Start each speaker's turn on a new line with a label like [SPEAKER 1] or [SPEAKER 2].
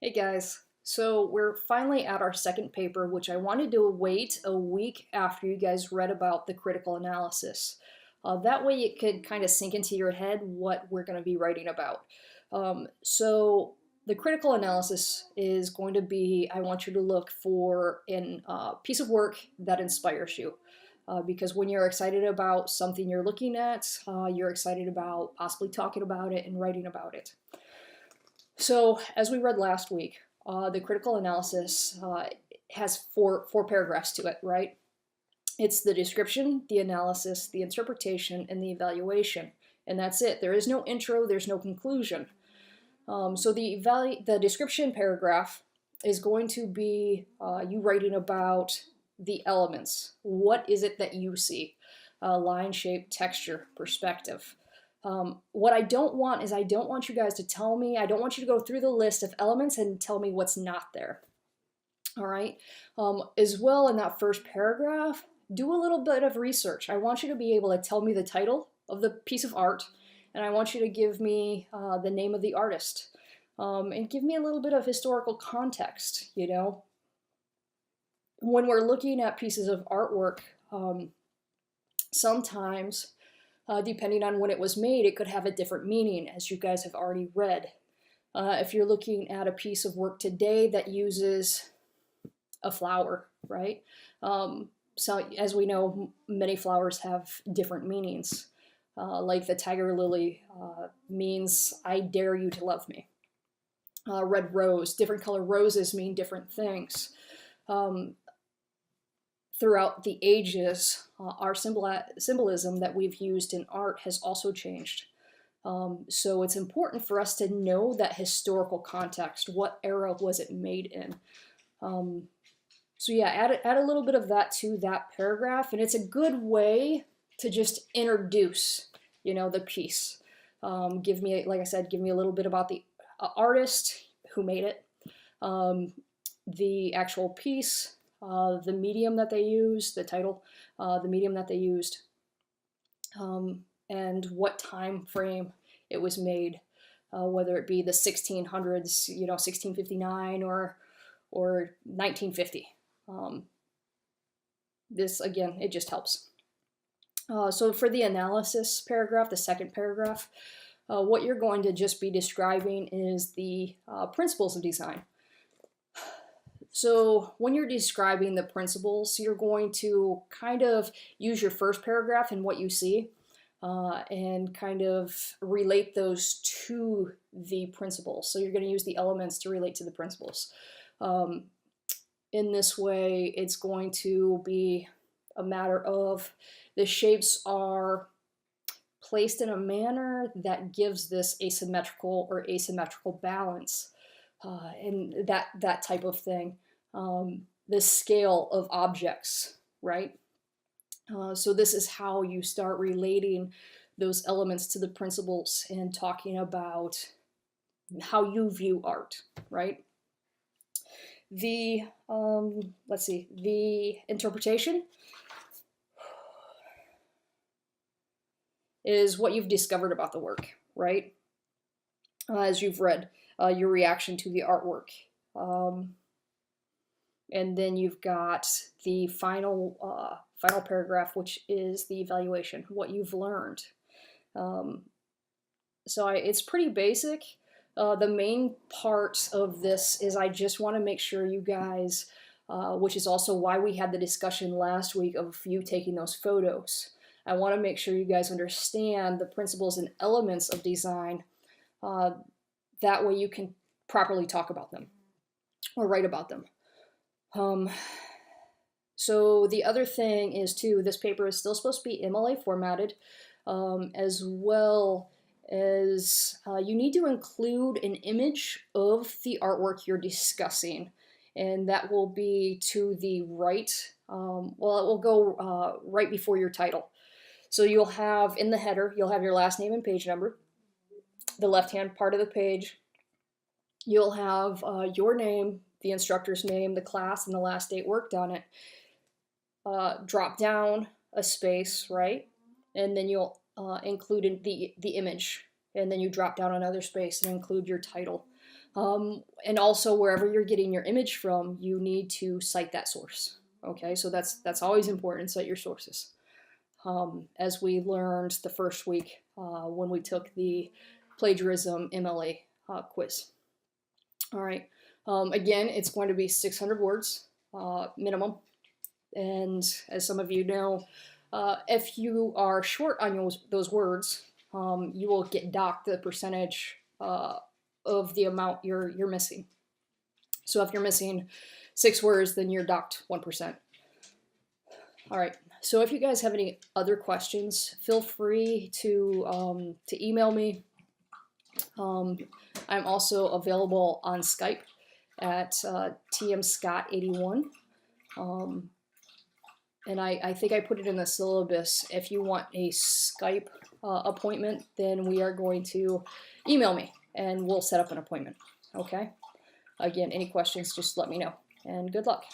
[SPEAKER 1] Hey guys, so we're finally at our second paper, which I wanted to wait a week after you guys read about the critical analysis. That way it could kind of sink into your head what we're going to be writing about. So the critical analysis is going to be, I want you to look for a piece of work that inspires you. Because when you're excited about something you're looking at, you're excited about possibly talking about it and writing about it. So, as we read last week, the critical analysis has four paragraphs to it, right? It's the description, the analysis, the interpretation, and the evaluation. And that's it. There is no intro, there's no conclusion. So the description paragraph is going to be you writing about the elements. What is it that you see? Line, shape, texture, perspective. What I don't want is I don't want you guys to tell me, I don't want you to go through the list of elements and tell me what's not there. All right. As well, in that first paragraph, do a little bit of research. I want you to be able to tell me the title of the piece of art, and I want you to give me the name of the artist, and give me a little bit of historical context. When we're looking at pieces of artwork, sometimes depending on when it was made, it could have a different meaning, as you guys have already read. If you're looking at a piece of work today that uses a flower, right? So as we know, many flowers have different meanings. Like the tiger lily means, I dare you to love me. Red rose, different color roses mean different things. Throughout the ages, our symbolism that we've used in art has also changed. So it's important for us to know that historical context. What era was it made in? So yeah, add a little bit of that to that paragraph, and it's a good way to just introduce, the piece. Give me, like I said, give me a little bit about the artist who made it, the actual piece, the medium that they used, the title, the medium that they used, and what time frame it was made, whether it be the 1600s, 1659 or 1950. This, again, it just helps. So for the analysis paragraph, the second paragraph, what you're going to just be describing is the principles of design. So when you're describing the principles, you're going to kind of use your first paragraph and what you see, and kind of relate those to the principles. So you're going to use the elements to relate to the principles. In this way, it's going to be a matter of the shapes are placed in a manner that gives this asymmetrical or asymmetrical balance, and that type of thing. The scale of objects, right? So this is how you start relating those elements to the principles and talking about how you view art, right? The let's see, the interpretation is what you've discovered about the work, right? As you've read, your reaction to the artwork. And then you've got the final paragraph, which is the evaluation, what you've learned. So it's pretty basic. The main part of this is I just want to make sure you guys, which is also why we had the discussion last week of you taking those photos. I want to make sure you guys understand the principles and elements of design. That way you can properly talk about them or write about them. So the other thing is too, this paper is still supposed to be MLA formatted, as well as you need to include an image of the artwork you're discussing, and that will be to the right. Well, it will go right before your title. So you'll have in the header, you'll have your last name and page number. The left-hand part of the page, you'll have your name, the instructor's name, the class, and the last date worked on it. Drop down a space, right? And then you'll include the image. And then you drop down another space and include your title. And also, wherever you're getting your image from, you need to cite that source. Okay, so that's always important. Cite your sources. As we learned the first week when we took the plagiarism MLA quiz. All right. Again, it's going to be 600 words minimum. And as some of you know, if you are short on those words, you will get docked the percentage of the amount you're missing. So if you're missing 6 words, then you're docked 1%. All right. So if you guys have any other questions, feel free to email me. I'm also available on Skype at tmscott81. And I think I put it in the syllabus. If you want a Skype appointment, then we are going to email me and we'll set up an appointment. Okay? Again, any questions, just let me know. And good luck.